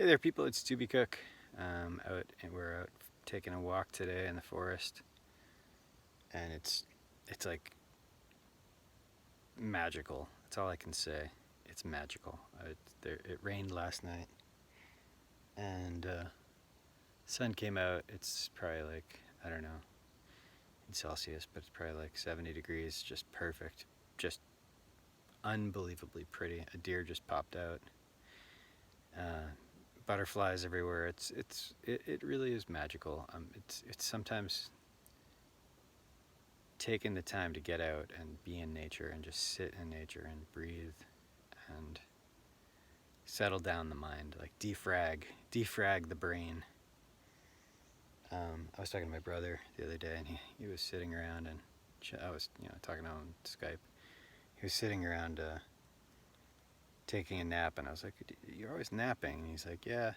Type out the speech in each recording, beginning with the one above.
Hey there, people. It's Tubi Cook. We're out taking a walk today in the forest, and it's like magical. That's all I can say. It's magical. It rained last night, and sun came out. It's probably like, I don't know in Celsius, but it's probably like 70 degrees. Just perfect. Just unbelievably pretty. A deer just popped out. Butterflies everywhere. It really is magical. It's sometimes taking the time to get out and be in nature and just sit in nature and breathe and settle down the mind, like defrag the brain. I was talking to my brother the other day, and he was sitting around, and I was talking to him on Skype. He was sitting around taking a nap, and I was like, "You're always napping." And he's like, "Yeah,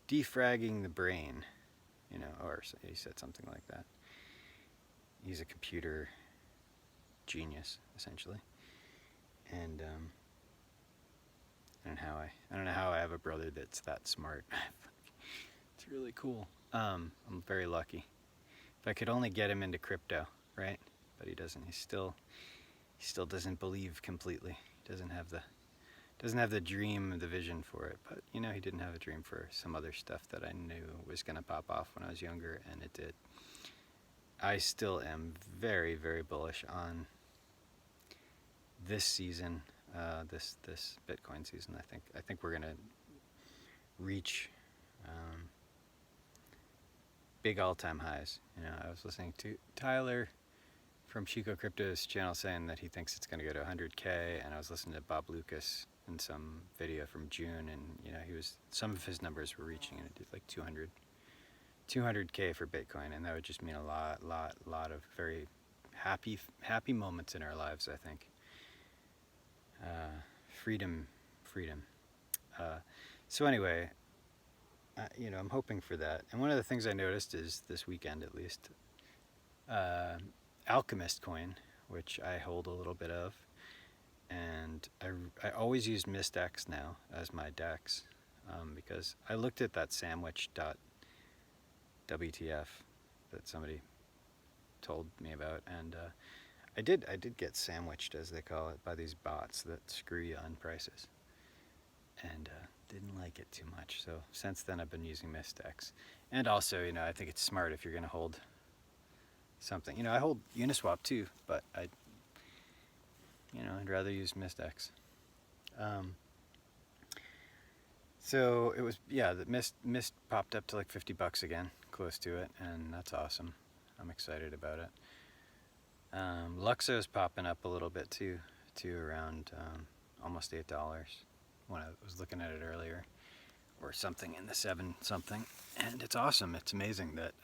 defragging the brain," or he said something like that. He's a computer genius, essentially, and I don't know how I have a brother that's that smart. It's really cool. I'm very lucky. If I could only get him into crypto, right? But he doesn't. He still doesn't believe completely. He doesn't have the dream, the vision for it. But he didn't have a dream for some other stuff that I knew was gonna pop off when I was younger, and it did. I still am very, very bullish on this season, this Bitcoin season. I think we're gonna reach big all-time highs. I was listening to Tyler from Chico Crypto's channel saying that he thinks it's gonna go to 100K, and I was listening to Bob Lucas in some video from June, and some of his numbers were reaching, and it did like 200K for Bitcoin, and that would just mean a lot of very happy moments in our lives, I think. Freedom. So anyway, I'm hoping for that. And one of the things I noticed is this weekend, at least, Alchemist coin, which I hold a little bit of, and I always use MistX now as my DEX, because I looked at that sandwich.wtf that somebody told me about, and I did get sandwiched, as they call it, by these bots that screw you on prices, and didn't like it too much. So since then I've been using MistX. And also, I think it's smart if you're going to hold something. I hold Uniswap too, but I'd rather use MistX. So it was, the Mist popped up to like $50 again, close to it, and that's awesome. I'm excited about it. Luxo's popping up a little bit too around almost $8 when I was looking at it earlier, or something in the 7 something, and it's awesome. It's amazing that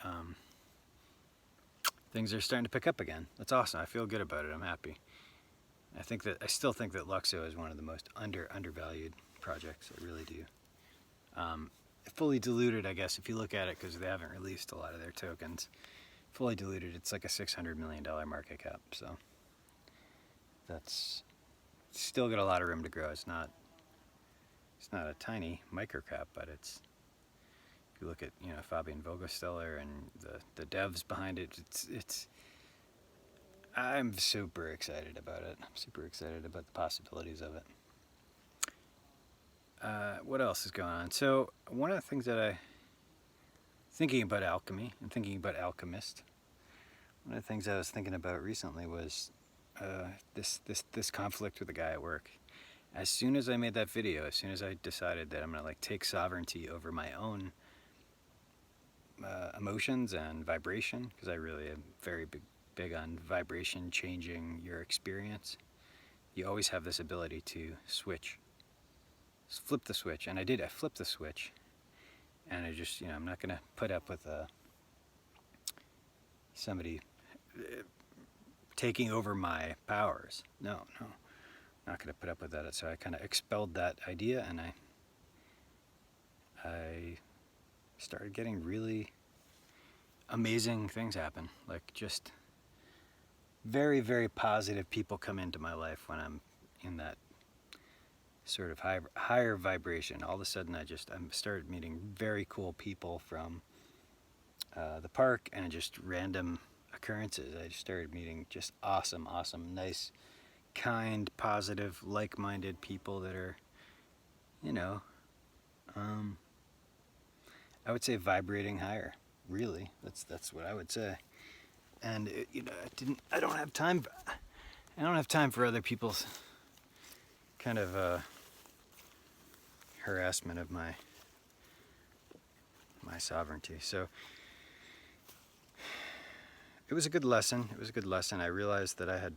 things are starting to pick up again. That's awesome. I feel good about it. I'm happy. I still think that Luxo is one of the most undervalued projects. I really do. Fully diluted, I guess, if you look at it, because they haven't released a lot of their tokens. Fully diluted, it's like a $600 million market cap, so that's still got a lot of room to grow. It's not a tiny micro cap, but if you look at Fabian Vogelsteller and the devs behind it, I'm super excited about it. I'm super excited about the possibilities of it. What else is going on? So one of the things that thinking about alchemy and thinking about Alchemist, one of the things I was thinking about recently was this conflict with a guy at work. As soon as I made that video, as soon as I decided that I'm gonna take sovereignty over my own emotions and vibration, because I really am very big on vibration changing your experience. You always have this ability to flip the switch, and I did. I flipped the switch, and I just, I'm not gonna put up with somebody taking over my powers. No, not gonna put up with that. So I kind of expelled that idea, and I started getting really amazing things happen. Like, just very, very positive people come into my life when I'm in that sort of higher vibration. All of a sudden I started meeting very cool people from the park and just random occurrences. I just started meeting just awesome, nice, kind, positive, like-minded people that are, you know, I would say vibrating higher. Really, that's what I would say. And you know, I don't have time for other people's kind of harassment of my sovereignty. So it was a good lesson. I realized that I had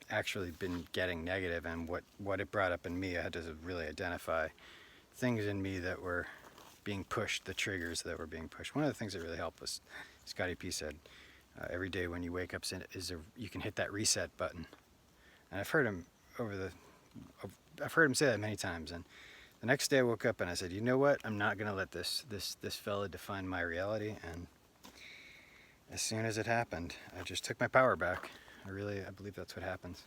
actually been getting negative, and what it brought up in me, I had to really identify things in me that were being pushed, the triggers that were being pushed. One of the things that really helped was Scotty P said, every day when you wake up, you can hit that reset button. And I've heard him say that many times. And the next day I woke up and I said, you know what? I'm not going to let this fella define my reality. And as soon as it happened, I just took my power back. I believe that's what happens.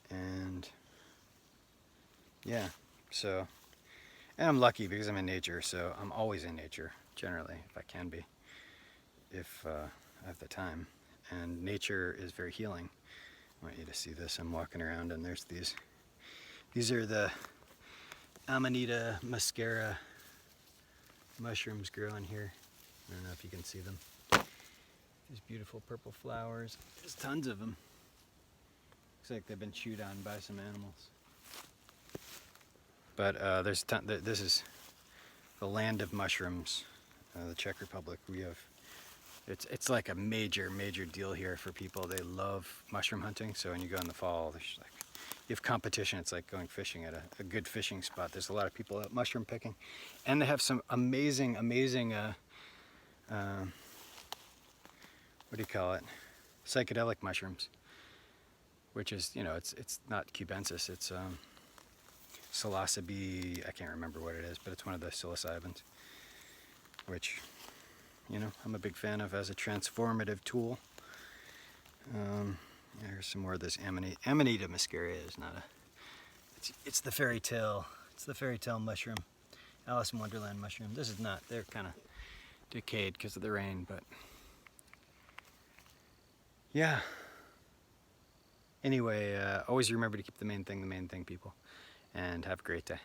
And yeah, so, and I'm lucky because I'm in nature, so I'm always in nature, generally, if I can be, if I have the time. And nature is very healing. I want you to see this. I'm walking around and there's these are the Amanita muscaria mushrooms growing here. I don't know if you can see them. These beautiful purple flowers. There's tons of them. Looks like they've been chewed on by some animals. But this is the land of mushrooms, the Czech Republic. It's like a major deal here for people. They love mushroom hunting. So when you go in the fall, you have competition. It's like going fishing at a good fishing spot. There's a lot of people out mushroom picking, and they have some amazing what do you call it? Psychedelic mushrooms, which is, you know, it's not cubensis. It's psilocybe. I can't remember what it is, but it's one of the psilocybins, which, you know, I'm a big fan of as a transformative tool. Here's some more of this Amanita muscaria. Is not it's the fairy tale. It's the fairy tale mushroom, Alice in Wonderland mushroom. This is not. They're kind of decayed because of the rain, but yeah. Anyway, always remember to keep the main thing, people, and have a great day.